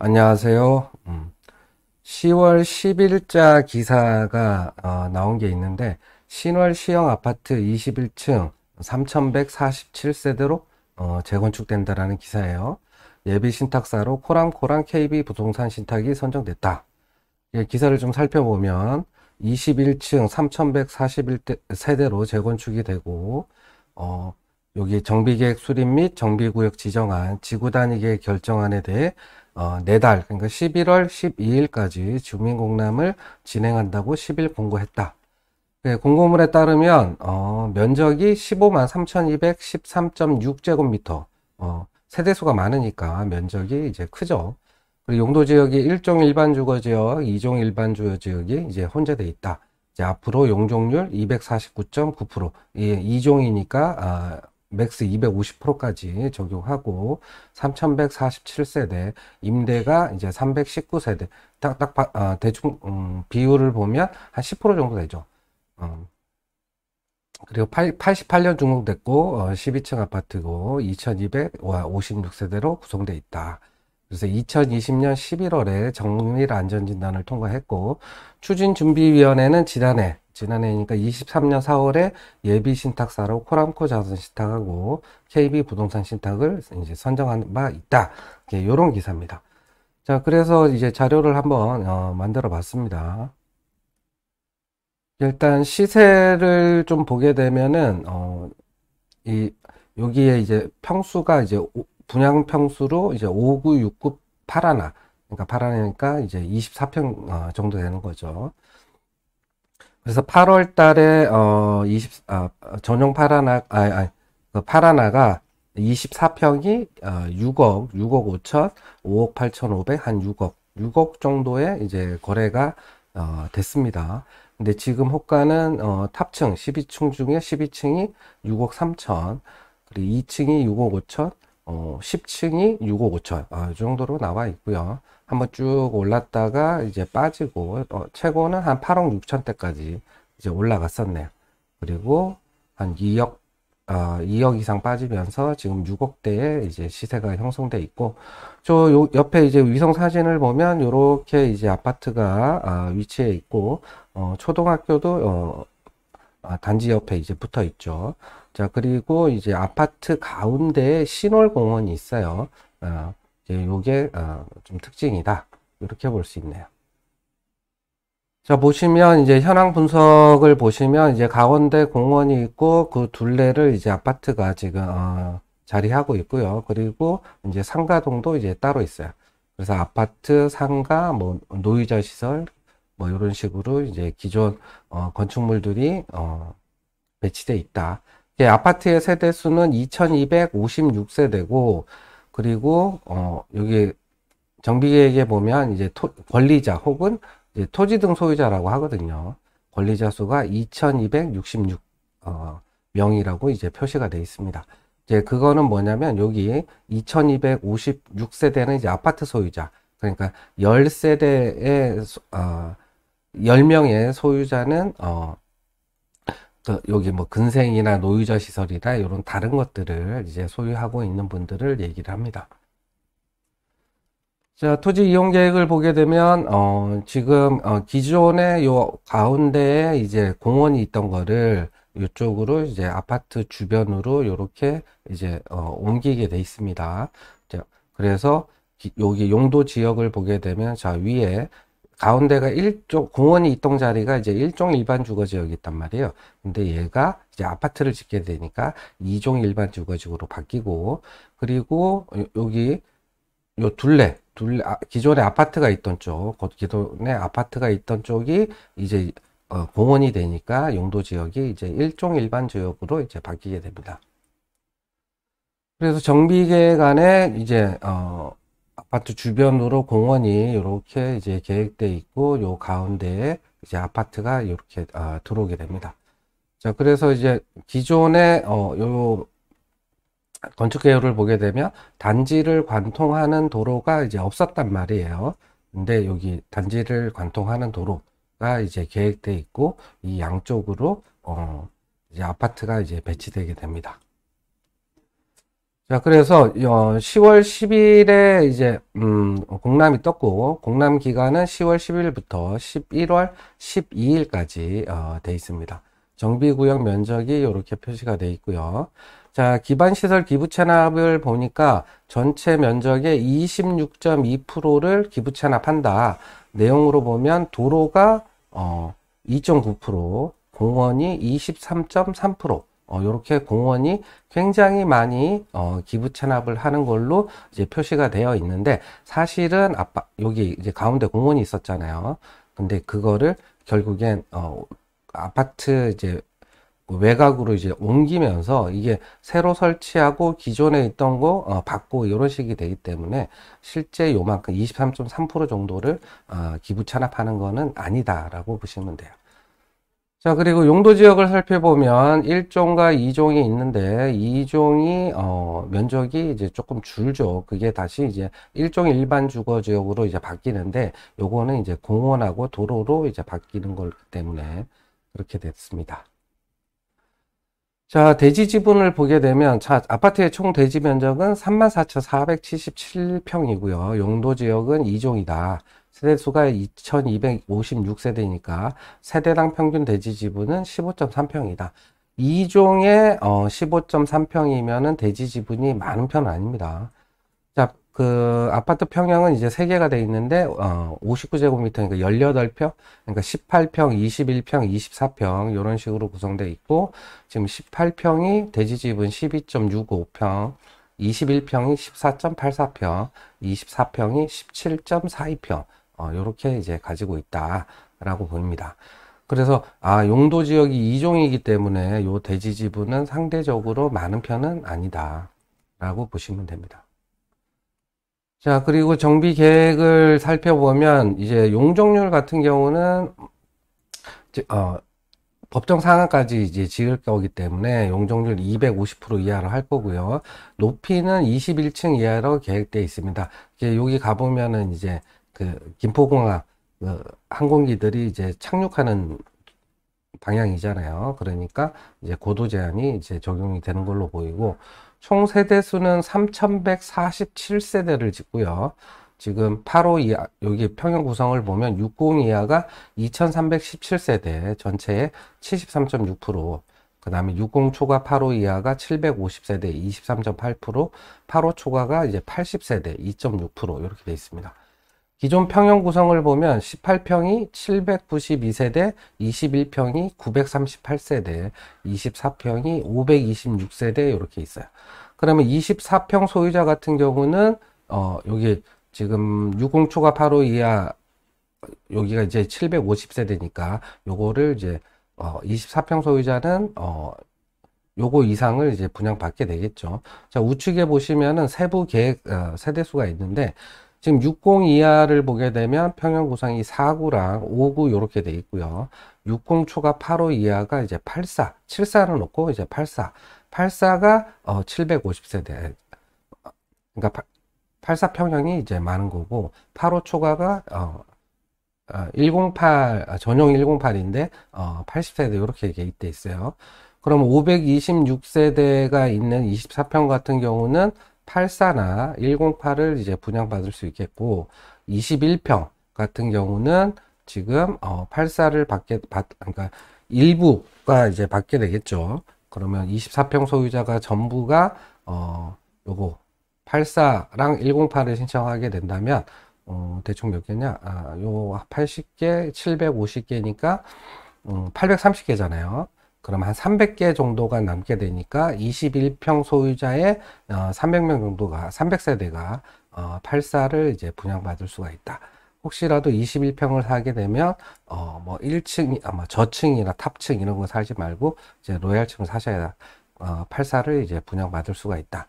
안녕하세요. 10월 10일자 기사가 나온 게 있는데 신월 시형 아파트 21층 3147세대로 재건축된다라는 기사예요. 예비 신탁사로 코랑코랑 KB 부동산 신탁이 선정됐다. 기사를 좀 살펴보면 21층 3141세대로 재건축이 되고 여기 정비계획 수립 및 정비구역 지정안, 지구단위계획 결정안에 대해 4달, 그러니까 11월 12일까지 주민공람을 진행한다고 10일 공고했다. 공고문에 따르면 면적이 15만 3213.6제곱미터, 세대수가 많으니까 면적이 이제 크죠. 그리고 용도지역이 1종 일반 주거지역, 2종 일반 주거지역이 이제 혼재돼 있다. 이제 앞으로 용적률 249.9%, 2종이니까 맥스 250%까지 적용하고 3147세대, 임대가 이제 319세대, 대충 비율을 보면 한 10% 정도 되죠. 그리고 88년 준공됐고 12층 아파트고 2256세대로 구성되어 있다. 그래서 2020년 11월에 정밀 안전진단을 통과했고 추진준비위원회는 지난해니까 23년 4월에 예비 신탁사로 코람코 자선 신탁하고 KB 부동산 신탁을 이제 선정한 바 있다. 이런 기사입니다. 자, 그래서 이제 자료를 한번 만들어 봤습니다. 일단 시세를 좀 보게 되면은 여기에 이제 평수가 이제 분양 평수로 이제 5구, 6구, 8하나, 그러니까 8하나니까 이제 24평 정도 되는 거죠. 그래서 8월 달에 전용 8하나, 그 8하나가 24평이 6억 5천, 5억 8천5백, 한 6억 정도의 이제 거래가 됐습니다. 근데 지금 호가는 탑층 12층 중에 12층이 6억 3천, 그리고 2층이 6억 5천, 10층이 6억 5천, 이 정도로 나와 있고요. 한번 쭉 올랐다가 이제 빠지고 최고는 한 8억 6천대까지 이제 올라갔었네요. 그리고 한 2억 이상 빠지면서 지금 6억대에 이제 시세가 형성돼 있고, 저 옆에 이제 위성 사진을 보면 이렇게 이제 아파트가 위치해 있고, 초등학교도 단지 옆에 이제 붙어 있죠. 자, 그리고 이제 아파트 가운데에 신월공원이 있어요. 이제 요게 좀 특징이다. 이렇게 볼 수 있네요. 자, 보시면 이제 현황 분석을 보시면 이제 가운데 공원이 있고 그 둘레를 이제 아파트가 지금 자리하고 있고요. 그리고 이제 상가동도 이제 따로 있어요. 그래서 아파트, 상가, 뭐 노유자 시설 뭐 이런 식으로 이제 기존 건축물들이 배치돼 있다. 아파트의 세대 수는 2256세대고 그리고 여기 정비계획에 보면 이제 권리자 혹은 이제 토지 등 소유자라고 하거든요. 권리자 수가 2266 명이라고 이제 표시가 되어 있습니다. 이제 그거는 뭐냐면 여기 2256세대는 이제 아파트 소유자. 그러니까 10세대의 10명의 소유자는 여기 뭐 근생이나 노유자 시설이나 이런 다른 것들을 이제 소유하고 있는 분들을 얘기를 합니다. 자, 토지 이용 계획을 보게 되면, 지금, 기존에 요 가운데에 이제 공원이 있던 거를 이쪽으로 이제 아파트 주변으로 이렇게 이제, 옮기게 돼 있습니다. 자, 그래서 여기 용도 지역을 보게 되면, 자, 위에 가운데가 공원이 있던 자리가 이제 1종 일반 주거 지역이 있단 말이에요. 근데 얘가 이제 아파트를 짓게 되니까 2종 일반 주거 지역으로 바뀌고, 그리고 여기 요 기존에 아파트가 있던 쪽, 기존에 아파트가 있던 쪽이 이제 공원이 되니까 용도 지역이 이제 1종 일반 지역으로 이제 바뀌게 됩니다. 그래서 정비계획 안에 이제 아파트 주변으로 공원이 이렇게 이제 계획돼 있고 요 가운데에 이제 아파트가 이렇게 들어오게 됩니다. 자, 그래서 이제 기존에 요 건축 개요를 보게 되면 단지를 관통하는 도로가 이제 없었단 말이에요. 근데 여기 단지를 관통하는 도로가 이제 계획돼 있고 이 양쪽으로 이제 아파트가 이제 배치되게 됩니다. 자, 그래서 10월 10일에 이제 공람이 떴고, 공람 기간은 10월 10일부터 11월 12일까지 돼 있습니다. 정비구역 면적이 이렇게 표시가 돼 있고요. 자, 기반시설 기부 체납을 보니까 전체 면적의 26.2%를 기부 체납한다. 내용으로 보면 도로가 2.9%, 공원이 23.3%, 이렇게 공원이 굉장히 많이 기부 체납을 하는 걸로 이제 표시가 되어 있는데, 사실은 여기 이제 가운데 공원이 있었잖아요. 근데 그거를 결국엔 아파트 이제 외곽으로 이제 옮기면서 이게 새로 설치하고 기존에 있던 거 받고 이런 식이 되기 때문에 실제 요만큼 23.3% 정도를 기부 체납하는 거는 아니다라고 보시면 돼요. 자, 그리고 용도 지역을 살펴보면 1종과 2종이 있는데 2종이 면적이 이제 조금 줄죠. 그게 다시 이제 1종 일반 주거 지역으로 이제 바뀌는데, 요거는 이제 공원하고 도로로 이제 바뀌는 거기 때문에 그렇게 됐습니다. 자, 대지 지분을 보게 되면, 아파트의 총 대지 면적은 34,477평이고요. 용도 지역은 2종이다. 세대수가 2256세대니까 세대당 평균 대지 지분은 15.3평이다. 2종에 15.3평이면은 대지 지분이 많은 편은 아닙니다. 자, 그 아파트 평형은 이제 3개가 돼 있는데 59제곱미터니까 18평, 그러니까 18평, 21평, 24평 이런 식으로 구성되어 있고, 지금 18평이 대지 지분 12.65평, 21평이 14.84평, 24평이 17.42평, 요렇게 이제 가지고 있다라고 보입니다. 그래서 용도 지역이 2종이기 때문에 요 대지 지분은 상대적으로 많은 편은 아니다라고 보시면 됩니다. 자, 그리고 정비 계획을 살펴보면 이제 용적률 같은 경우는 법정 상한까지 이제 지을 거기 때문에 용적률 250% 이하로 할 거고요. 높이는 21층 이하로 계획되어 있습니다. 이제 여기 가보면은 이제 그 김포공항 항공기들이 이제 착륙하는 방향이잖아요. 그러니까 이제 고도 제한이 이제 적용이 되는 걸로 보이고, 총 세대수는 3,147세대를 짓고요. 지금 8호 이하, 여기 평형 구성을 보면 60 이하가 2,317세대, 전체의 73.6%, 그 다음에 60 초과 8호 이하가 750세대, 23.8%, 8호 초과가 이제 80세대, 2.6%, 이렇게 되어 있습니다. 기존 평형 구성을 보면 18평이 792세대, 21평이 938세대, 24평이 526세대 이렇게 있어요. 그러면 24평 소유자 같은 경우는 여기 지금 60 초과 8호 이하, 여기가 이제 750세대니까 요거를 이제 24평 소유자는 요거 이상을 이제 분양받게 되겠죠. 자, 우측에 보시면은 세부 계획 세대수가 있는데, 지금 60 이하를 보게 되면 평형 구성이 4구랑 5구 이렇게 돼 있고요. 60 초과 8호 이하가 이제 84, 74를 놓고 이제 84, 84가 750세대. 그러니까 84 평형이 이제 많은 거고, 8호 초과가 108 전용 108인데 80세대 이렇게 계획돼 있어요. 그럼 526세대가 있는 24평 같은 경우는 84나 108을 이제 분양받을 수 있겠고, 21평 같은 경우는 지금 84를 그러니까 일부가 이제 받게 되겠죠. 그러면 24평 소유자가 전부가 요거 84랑 108을 신청하게 된다면 대충 몇 개냐? 요 80개, 750개니까 830개잖아요. 그럼 한 300개 정도가 남게 되니까 21평 소유자의 300명 정도가, 300세대가 84를 이제 분양받을 수가 있다. 혹시라도 21평을 사게 되면 뭐 1층, 아마 저층이나 탑층 이런 거 사지 말고 이제 로얄층을 사셔야 84를 이제 분양받을 수가 있다.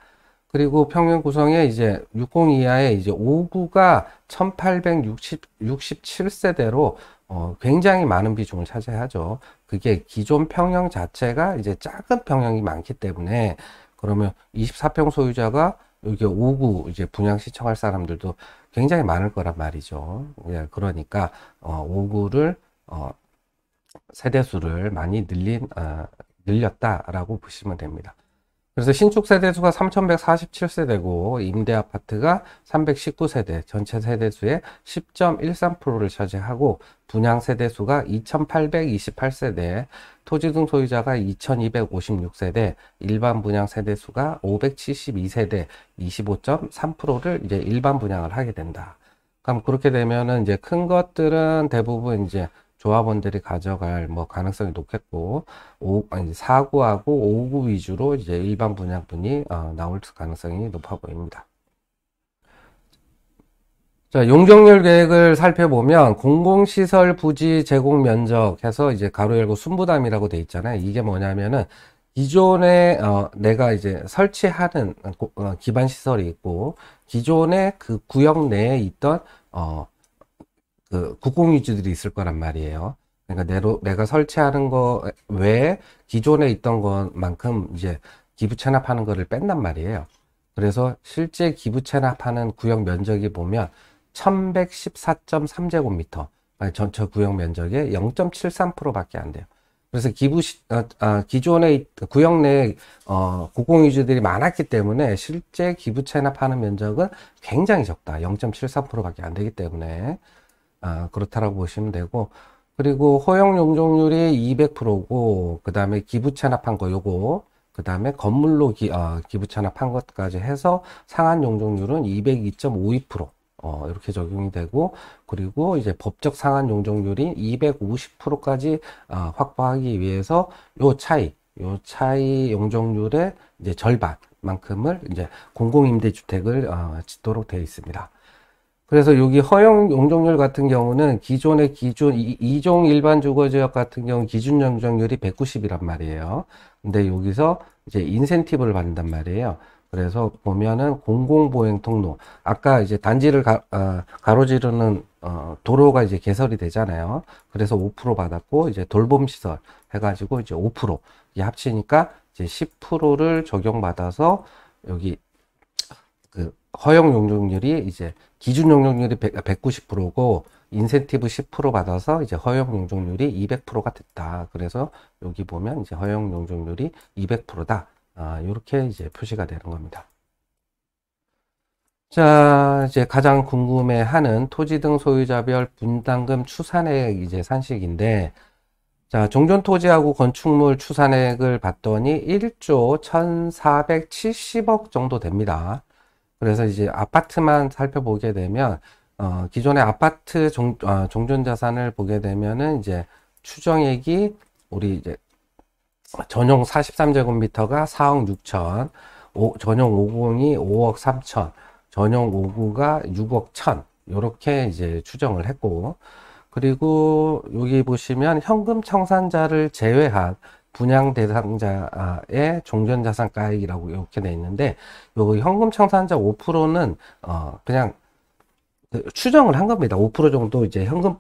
그리고 평형 구성에 이제 60 이하의 이제 5구가 1867세대로 굉장히 많은 비중을 차지하죠. 그게 기존 평형 자체가 이제 작은 평형이 많기 때문에, 그러면 24평 소유자가 여기 5구 이제 분양 신청할 사람들도 굉장히 많을 거란 말이죠. 예, 그러니까 5구를 세대수를 많이 늘렸다라고 보시면 됩니다. 그래서 신축 세대수가 3,147세대고 임대 아파트가 319세대, 전체 세대수의 10.13%를 차지하고 분양 세대수가 2,828세대, 토지 등 소유자가 2,256세대, 일반 분양 세대수가 572세대, 25.3%를 이제 일반 분양을 하게 된다. 그럼 그렇게 되면은 이제 큰 것들은 대부분 이제 조합원들이 가져갈 뭐 가능성이 높겠고, 4구하고 5구 위주로 이제 일반 분양분이 나올 가능성이 높아 보입니다. 자, 용적률 계획을 살펴보면 공공시설 부지 제공 면적 해서 이제 가로 열고 순부담이라고 돼 있잖아요. 이게 뭐냐면은 기존에 내가 이제 설치하는 기반 시설이 있고 기존에 그 구역 내에 있던 그 국공유지들이 있을 거란 말이에요. 그러니까 내가 설치하는 거 외에 기존에 있던 것만큼 이제 기부 체납하는 거를 뺀단 말이에요. 그래서 실제 기부 체납하는 구역 면적이 보면 1114.3제곱미터, 전체 구역 면적의 0.73%밖에 안 돼요. 그래서 기존의 구역 내 공공유지들이 많았기 때문에 실제 기부 체납하는 면적은 굉장히 적다. 0.73%밖에 안 되기 때문에 그렇다라고 보시면 되고, 그리고 허용 용적률이 200%고 그 다음에 기부 체납한 거 요거, 그 다음에 건물로 기부 체납한 것까지 해서 상한 용적률은 202.52%. 이렇게 적용이 되고, 그리고 이제 법적 상한 용적률이 250%까지 확보하기 위해서 요 차이 용적률의 이제 절반만큼을 이제 공공임대주택을 짓도록 되어 있습니다. 그래서 여기 허용 용적률 같은 경우는 기존의 2종 일반 주거지역 같은 경우 기준 용적률이 190이란 말이에요. 근데 여기서 이제 인센티브를 받는단 말이에요. 그래서 보면은 공공보행 통로, 아까 이제 단지를 가로지르는 도로가 이제 개설이 되잖아요. 그래서 5% 받았고 이제 돌봄시설 해가지고 이제 5% 이게 합치니까 이제 10%를 적용받아서 여기 그 허용 용적률이 이제 기준 용적률이 190%고 인센티브 10% 받아서 이제 허용 용적률이 200%가 됐다. 그래서 여기 보면 이제 허용 용적률이 200%다. 이렇게 이제 표시가 되는 겁니다. 자, 이제 가장 궁금해하는 토지 등 소유자별 분담금 추산액 이제 산식인데, 자, 종전토지하고 건축물 추산액을 봤더니 1조 1470억 정도 됩니다. 그래서 이제 아파트만 살펴보게 되면, 기존의 아파트 종전자산을 보게 되면은 이제 추정액이 우리 이제 전용 43제곱미터가 4억 6천, 전용 50이 5억 3천, 전용 5구가 6억 1천, 요렇게 이제 추정을 했고, 그리고 여기 보시면 현금 청산자를 제외한 분양 대상자의 종전자산가액이라고 이렇게 돼 있는데, 요 현금 청산자 5%는 그냥 추정을 한 겁니다. 5% 정도 이제 현금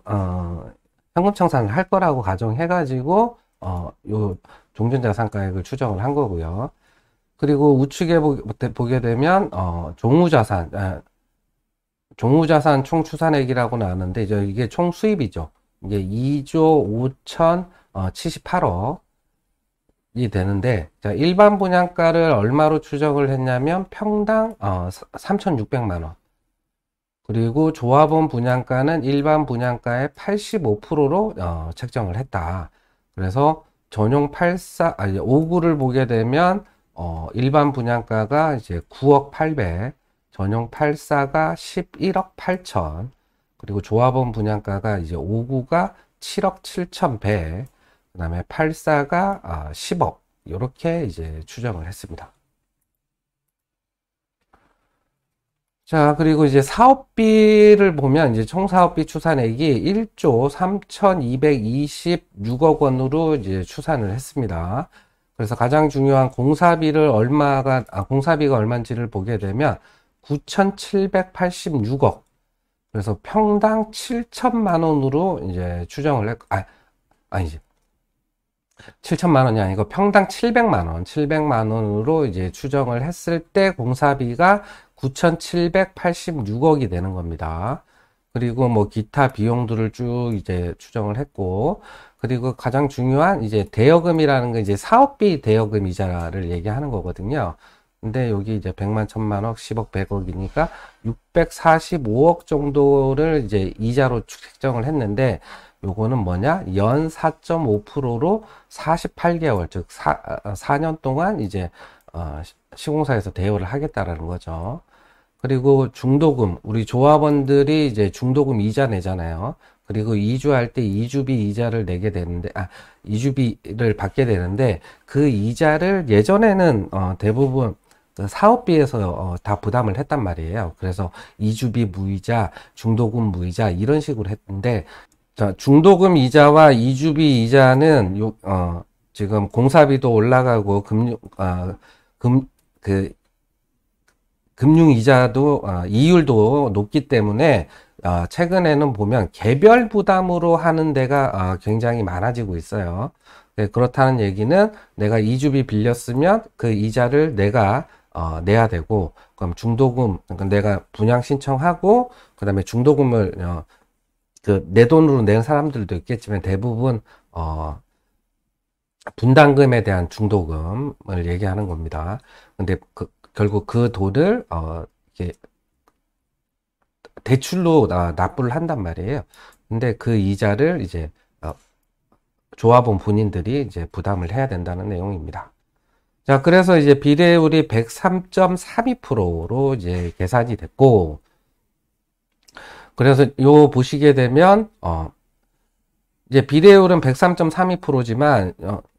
청산을 할 거라고 가정해가지고 요 종전자산가액을 추정을 한 거고요. 그리고 우측에 보게 되면 종후자산 총 추산액이라고 나왔는데 이제 이게 총 수입이죠. 이게 2조 5,078억이 되는데, 자, 일반 분양가를 얼마로 추정을 했냐면 평당 3,600만 원. 그리고 조합원 분양가는 일반 분양가의 85%로 책정을 했다. 그래서 전용 5구를 보게 되면 일반 분양가가 이제 9억 8백, 전용 84가 11억 8천, 그리고 조합원 분양가가 이제 5구가 7억 7천 100, 그 다음에 84가 10억, 이렇게 이제 추정을 했습니다. 자, 그리고 이제 사업비를 보면 이제 총 사업비 추산액이 1조 3,226억 원으로 이제 추산을 했습니다. 그래서 가장 중요한 공사비가 얼마인지를 보게 되면 9,786억. 그래서 평당 7천만 원으로 이제 추정을 했고, 아니지. 7천만 원이 아니고 평당 700만 원으로 이제 추정을 했을 때 공사비가 9,786억이 되는 겁니다. 그리고 뭐 기타 비용들을 쭉 이제 추정을 했고, 그리고 가장 중요한 이제 대여금이라는 건 이제 사업비 대여금 이자를 얘기하는 거거든요. 근데 여기 이제 100만, 1000만억, 10억, 100억이니까 645억 정도를 이제 이자로 책정을 했는데, 요거는 뭐냐? 연 4.5%로 48개월, 즉 4년 동안 이제 시공사에서 대여를 하겠다라는 거죠. 그리고 중도금, 우리 조합원들이 이제 중도금 이자 내잖아요. 그리고 이주할 때 이주비 이자를 내게 되는데, 이주비를 받게 되는데, 그 이자를 예전에는 대부분 그 사업비에서 다 부담을 했단 말이에요. 그래서 이주비 무이자, 중도금 무이자 이런 식으로 했는데, 자, 중도금 이자와 이주비 이자는 지금 공사비도 올라가고 그 금융 이자도 이율도 높기 때문에 최근에는 보면 개별 부담으로 하는 데가 굉장히 많아지고 있어요. 네, 그렇다는 얘기는 내가 이주비 빌렸으면 그 이자를 내가 내야 되고, 그럼 중도금, 그러니까 내가 분양 신청하고 그다음에 중도금을 그 내 돈으로 낸 사람들도 있겠지만 대부분 분담금에 대한 중도금을 얘기하는 겁니다. 근데 결국 그 돈을 이렇게 대출로 납부를 한단 말이에요. 근데 그 이자를 이제 조합원 본인들이 이제 부담을 해야 된다는 내용입니다. 자, 그래서 이제 비례율이 103.32%로 이제 계산이 됐고, 그래서 요 보시게 되면 이제 비례율은 103.32%지만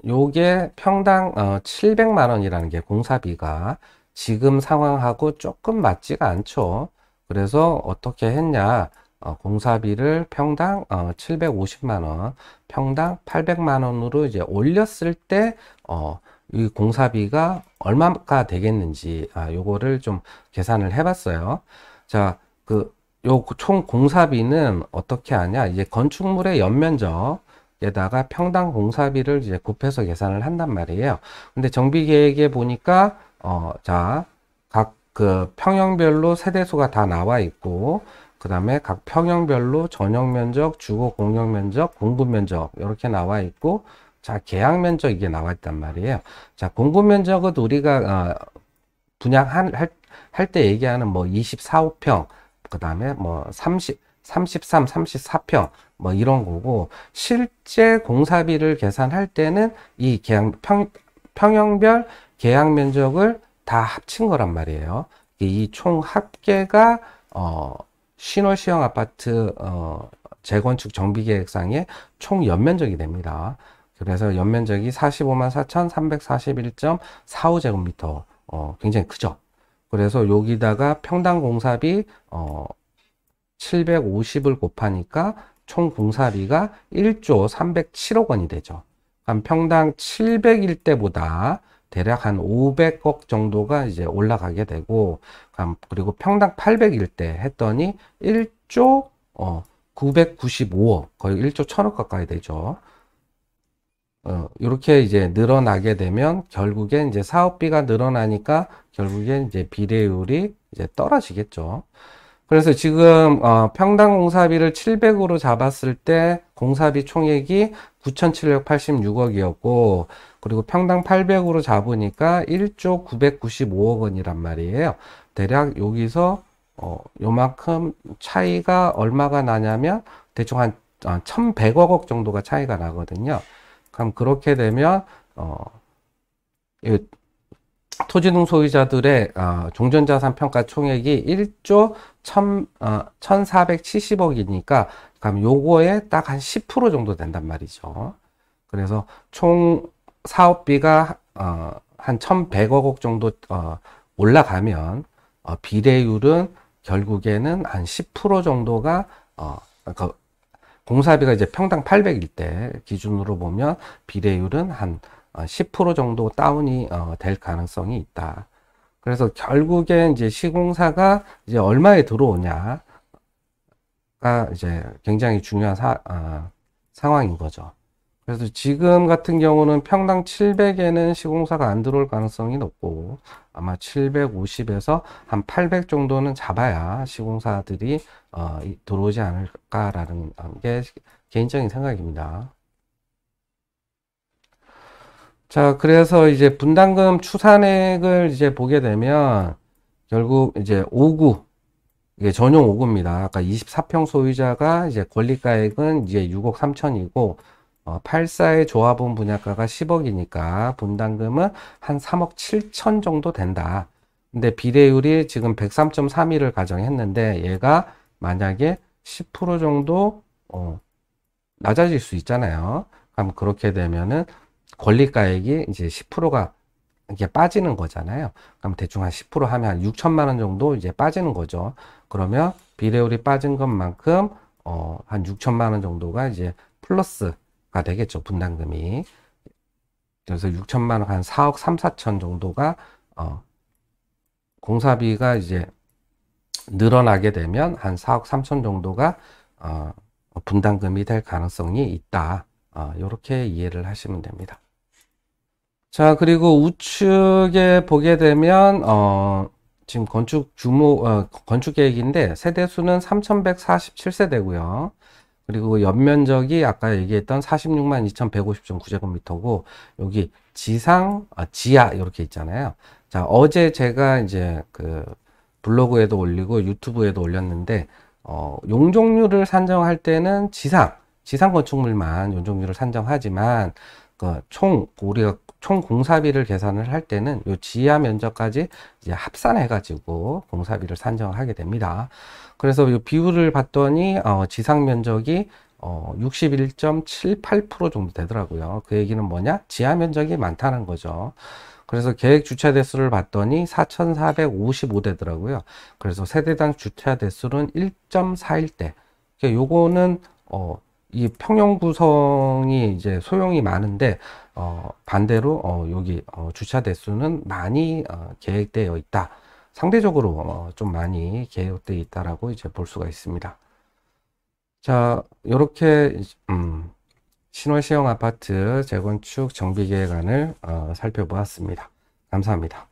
요게 평당 700만 원이라는 게 공사비가 지금 상황하고 조금 맞지가 않죠. 그래서 어떻게 했냐? 공사비를 평당 750만 원, 평당 800만 원으로 이제 올렸을 때 이 공사비가 얼마가 되겠는지 요거를 좀 계산을 해봤어요. 자, 요 총 공사비는 어떻게 하냐? 이제 건축물의 연면적에다가 평당 공사비를 이제 곱해서 계산을 한단 말이에요. 근데 정비계획에 보니까 자, 각 그 평형별로 세대수가 다 나와 있고, 그 다음에 각 평형별로 전용 면적, 주거 공용 면적, 공급 면적 이렇게 나와 있고, 자, 계약 면적 이게 나와 있단 말이에요. 자, 공급 면적은 우리가 분양할 때 얘기하는 뭐 24호평, 그 다음에 뭐 33, 34평 뭐 이런 거고, 실제 공사비를 계산할 때는 이 평형별 계약 면적을 다 합친 거란 말이에요. 이 총 합계가 신월시형 아파트 재건축 정비계획상의 총 연면적이 됩니다. 그래서 연면적이 45만 4,341.45제곱미터 굉장히 크죠. 그래서 여기다가 평당 공사비 750을 곱하니까 총 공사비가 1조 307억 원이 되죠. 한 평당 700일 때보다 대략 한 500억 정도가 이제 올라가게 되고, 그리고 평당 800일 때 했더니 1조 995억, 거의 1조 1000억 가까이 되죠. 이렇게 이제 늘어나게 되면 결국엔 이제 사업비가 늘어나니까 결국엔 이제 비례율이 이제 떨어지겠죠. 그래서 지금 평당 공사비를 700으로 잡았을 때 공사비 총액이 9,786억이었고, 그리고 평당 800으로 잡으니까 1조 995억 원이란 말이에요. 대략 여기서 요만큼 차이가 얼마가 나냐면 대충 한 1,100억 정도가 차이가 나거든요. 그럼 그렇게 되면 토지등 소유자들의 종전자산 평가 총액이 1조 1,470억이니까 그럼 요거에 딱 한 10% 정도 된단 말이죠. 그래서 총 사업비가 한 1,100억 정도 올라가면 비례율은 결국에는 한 10% 정도가 그러니까 공사비가 이제 평당 800일 때 기준으로 보면 비례율은 한 10% 정도 다운이 될 가능성이 있다. 그래서 결국엔 이제 시공사가 이제 얼마에 들어오냐가 이제 굉장히 중요한 상황인 거죠. 그래서 지금 같은 경우는 평당 700에는 시공사가 안 들어올 가능성이 높고, 아마 750에서 한 800 정도는 잡아야 시공사들이 들어오지 않을까라는 게 개인적인 생각입니다. 자, 그래서 이제 분담금 추산액을 이제 보게 되면 결국 이제 5구, 이게 전용 5구입니다. 아까 24평 소유자가 이제 권리가액은 이제 6억 3천이고, 84의 조합원 분양가가 10억이니까 분담금은 한 3억 7천 정도 된다. 근데 비례율이 지금 103.31을 가정했는데 얘가 만약에 10% 정도 낮아질 수 있잖아요. 그럼 그렇게 되면은 권리가액이 이제 10%가 이게 빠지는 거잖아요. 그럼 대충 한 10% 하면 한 6천만 원 정도 이제 빠지는 거죠. 그러면 비례율이 빠진 것만큼 한 6천만 원 정도가 이제 플러스가 되겠죠. 분담금이. 그래서 6천만 원 한 4억 3, 4천 정도가 공사비가 이제 늘어나게 되면 한 4억 3천 정도가 분담금이 될 가능성이 있다. 이렇게 이해를 하시면 됩니다. 자, 그리고 우측에 보게 되면, 지금 건축 계획인데, 세대수는 3,147세대고요. 그리고 연면적이 아까 얘기했던 46만 2,150.9제곱미터고, 여기 지하, 이렇게 있잖아요. 자, 어제 제가 이제 블로그에도 올리고 유튜브에도 올렸는데, 용적률을 산정할 때는 지상 건축물만 용적률을 산정하지만, 우리가 총 공사비를 계산을 할 때는 요 지하 면적까지 이제 합산해가지고 공사비를 산정을 하게 됩니다. 그래서 이 비율을 봤더니, 지상 면적이 61.78% 정도 되더라고요. 그 얘기는 뭐냐? 지하 면적이 많다는 거죠. 그래서 계획 주차 대수를 봤더니 4,455대더라고요. 그래서 세대당 주차 대수는 1.41대. 요거는, 이 평형 구성이 이제 소형이 많은데, 반대로, 여기, 주차 대수는 많이, 계획되어 있다. 상대적으로, 좀 많이 계획되어 있다라고 이제 볼 수가 있습니다. 자, 요렇게, 신월시형 아파트 재건축 정비계획안을, 살펴보았습니다. 감사합니다.